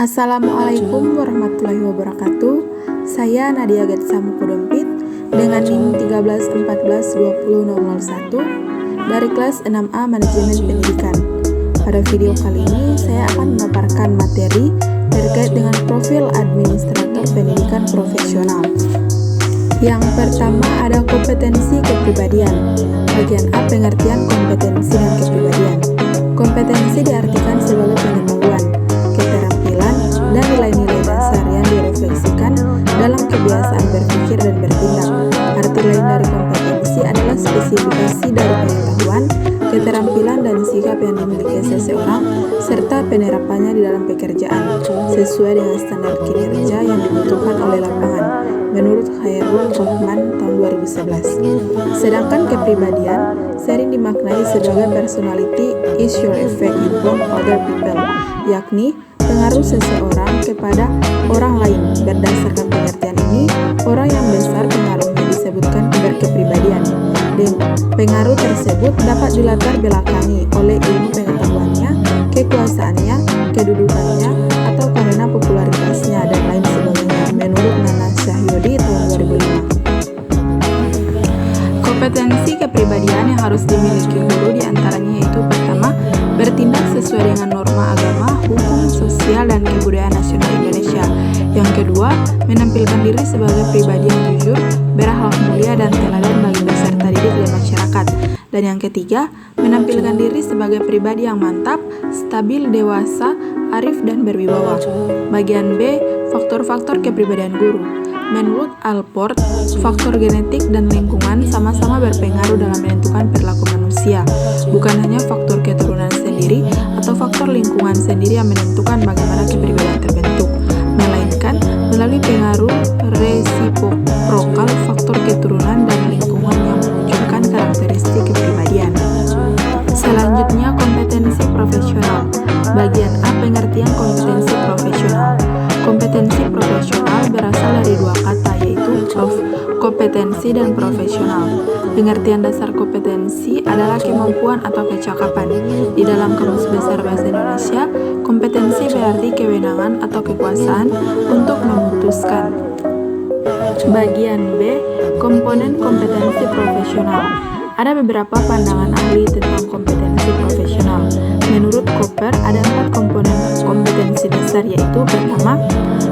Assalamualaikum warahmatullahi wabarakatuh. Saya Nadia Gatsamuko Dompit dengan NIM 13142001 dari kelas 6A Manajemen Pendidikan. Pada video kali ini saya akan memaparkan materi terkait dengan profil administrator pendidikan profesional. Yang pertama ada kompetensi kepribadian. Bagian A, pengertian kompetensi dan kepribadian. Kompetensi diartikan sebagai pengetahuan, keterampilan, dan nilai-nilai dasar yang direfleksikan dalam kebiasaan berpikir dan bertindak. Arti lain dari kompetensi adalah spesifikasi dari pengetahuan, keterampilan, dan sikap yang dimiliki seseorang, serta penerapannya di dalam pekerjaan, sesuai dengan standar kinerja yang dibutuhkan oleh lapangan, menurut Khairul Rahman tahun 2011. Sedangkan kepribadian sering dimaknai sebagai personality is your effect upon other people, yakni pengaruh seseorang kepada orang lain. Berdasarkan pengertian ini, orang yang besar pengaruhnya disebutkan berkepribadian. Dan pengaruh tersebut dapat dilatar belakangi oleh ilmu pengetahuannya, kekuasaannya, kedudukannya, atau karena popularitasnya, dan lain sebagainya, menurut Nana Syahyodi tahun 2005. Kompetensi kepribadian yang harus dimiliki guru diantaranya yaitu: pertama, bertindak sesuai dengan norma agama, hukum, sosial, dan kebudayaan nasional Indonesia. Yang kedua, menampilkan diri sebagai pribadi yang jujur, berakhlak mulia, dan teladan bagi peserta didik dan masyarakat. Dan yang ketiga, menampilkan diri sebagai pribadi yang mantap, stabil, dewasa, arif, dan berwibawa. Bagian B, faktor-faktor kepribadian guru. Menurut Alport, faktor genetik dan lingkungan sama-sama berpengaruh dalam menentukan perilaku manusia. Bukan hanya faktor keturunan sendiri atau faktor lingkungan sendiri yang menentukan bagaimana kepribadian terbentuk, melainkan melalui pengaruh resiprokal faktor keturunan dan lingkungan yang memunculkan karakteristik kepribadian. Selanjutnya, kompetensi profesional. Bagian A, pengertian kompetensi profesional. Kompetensi profesional berasal dari dua kata, yaitu kompetensi dan profesional. Pengertian dasar kompetensi adalah kemampuan atau kecakapan. Di dalam Kamus Besar Bahasa Indonesia, kompetensi berarti kewenangan atau kekuasaan untuk memutuskan. Bagian B, komponen kompetensi profesional. Ada beberapa pandangan ahli tentang kompetensi profesional. Menurut Koper, ada 4 komponen kompetensi dasar, yaitu: pertama,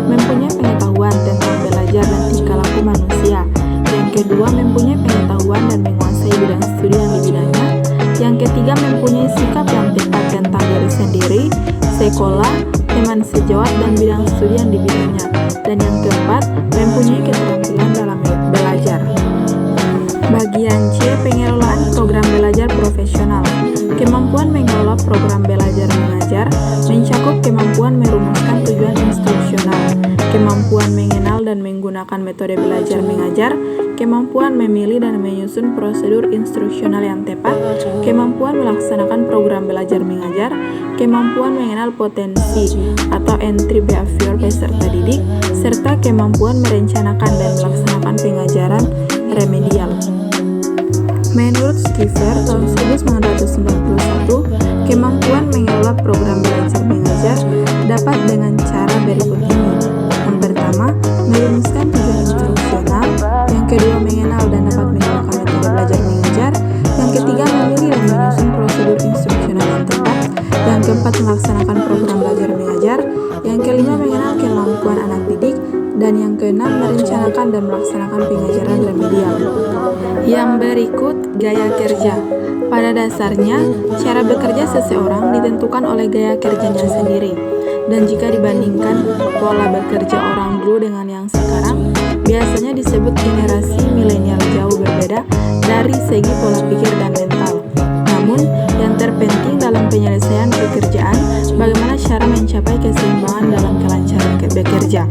mempunyai pengetahuan tentang belajar dan tingkah laku manusia. Yang kedua, mempunyai pengetahuan dan menguasai bidang studi yang di bidangnya. Yang ketiga, mempunyai sikap yang tepat tentang diri sendiri, sekolah, teman sejawat, dan bidang studi yang di bidangnya. Dan yang keempat, mempunyai keterampilan dalam belajar. Bagian C, pengelolaan program belajar profesional. Kemampuan mengelola program belajar mengajar mencakup kemampuan merumuskan tujuan instruksional, kemampuan mengenal dan menggunakan metode belajar mengajar, kemampuan memilih dan menyusun prosedur instruksional yang tepat, kemampuan melaksanakan program belajar mengajar, kemampuan mengenal potensi atau entry behavior peserta didik, serta kemampuan merencanakan dan melaksanakan pengajaran remedial. Menurut Schiffer tahun 1991, kemampuan mengelola program belajar mengajar dapat dengan cara berikut ini. Yang pertama, merumuskan tujuan instruksional. Yang kedua, mengenal dan dapat menggunakan metode belajar mengajar. Yang ketiga, memilih dan menyusun prosedur instruksional yang tepat. Yang keempat, melaksanakan program belajar mengajar. Yang kelima, mengenal kemampuan anak didik. Dan yang keenam, merencanakan dan melaksanakan pengajaran remedial. Yang berikut, gaya kerja. Pada dasarnya, cara bekerja seseorang ditentukan oleh gaya kerjanya sendiri. Dan jika dibandingkan pola bekerja orang dulu dengan yang sekarang, biasanya disebut generasi milenial jauh berbeda dari segi pola pikir dan mental. Namun, yang terpenting dalam penyelesaian pekerjaan, bagaimana cara mencapai keseimbangan dalam kelancaran bekerja.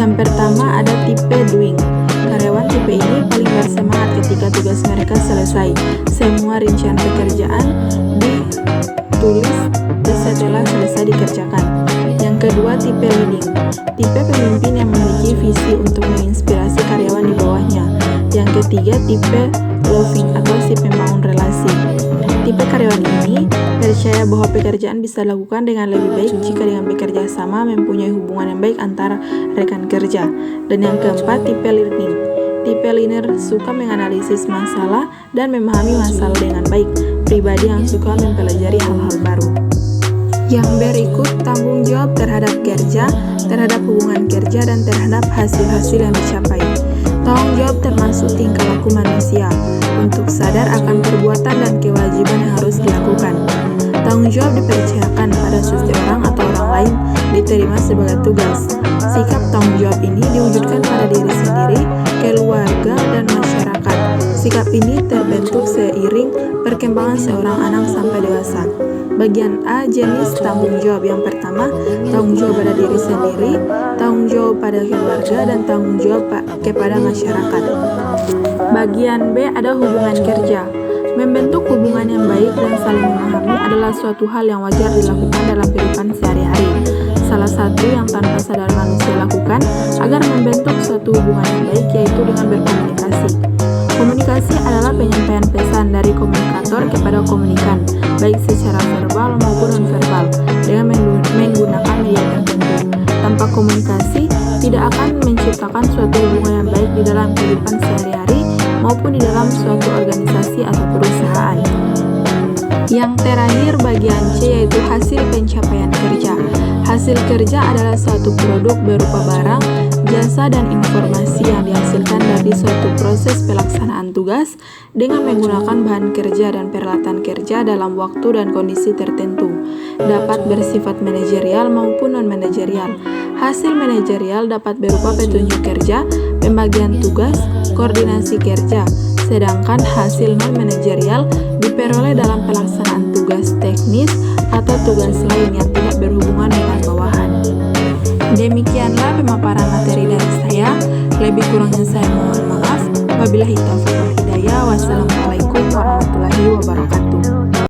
Yang pertama ada tipe doing. Karyawan tipe ini paling bersemangat ketika tugas mereka selesai. Semua rincian pekerjaan ditulis setelah selesai dikerjakan. Yang kedua tipe leading. Tipe pemimpin yang memiliki visi untuk menginspirasi karyawan di bawahnya. Yang ketiga tipe loving atau si pembangun relasi. Tipe karyawan ini percaya bahwa pekerjaan bisa dilakukan dengan lebih baik jika dengan bekerja sama mempunyai hubungan yang baik antara rekan kerja. Dan yang keempat, tipe learning. Tipe learner suka menganalisis masalah dan memahami masalah dengan baik. Pribadi yang suka mempelajari hal-hal baru. Yang berikut tanggung jawab terhadap kerja, terhadap hubungan kerja, dan terhadap hasil-hasil yang dicapai. Tanggung jawab termasuk tingkah laku manusia untuk sadar akan perbuatan dan kewajiban yang harus dilakukan. Tanggung jawab dipercayakan pada seseorang atau orang lain, diterima sebagai tugas. Sikap tanggung jawab ini diwujudkan pada diri sendiri, keluarga, dan masyarakat. Sikap ini terbentuk seiring perkembangan seorang anak sampai dewasa. Bagian A, jenis tanggung jawab. Yang pertama, tanggung jawab pada diri sendiri, tanggung jawab pada keluarga, dan tanggung jawab kepada masyarakat. Bagian B, ada hubungan kerja. Membentuk hubungan yang baik dan saling memahami adalah suatu hal yang wajar dilakukan dalam kehidupan sehari-hari. Salah satu yang tanpa sadar manusia lakukan agar membentuk suatu hubungan yang baik yaitu dengan berkomunikasi. Komunikasi adalah penyampaian pesan dari komunikator kepada komunikan, baik secara verbal maupun non-verbal, dengan menggunakan media tertentu. Tanpa komunikasi, tidak akan menciptakan suatu hubungan yang baik di dalam kehidupan sehari-hari maupun di dalam suatu organisasi atau perusahaan. Yang terakhir bagian C yaitu hasil pencapaian kerja. Hasil kerja adalah suatu produk berupa barang, jasa, dan informasi yang dihasilkan dari suatu proses pelaksanaan tugas dengan menggunakan bahan kerja dan peralatan kerja dalam waktu dan kondisi tertentu. Dapat bersifat manajerial maupun non-manajerial. Hasil manajerial dapat berupa petunjuk kerja, pembagian tugas, koordinasi kerja, sedangkan hasil non-manajerial diperoleh dalam pelaksanaan tugas teknis atau tugas lain yang tidak berhubungan dengan bawahan. Demikianlah pemaparan materi dari saya. Lebih kurangnya saya mohon maaf. Wabillahi taufiq wal hidayah. Wassalamualaikum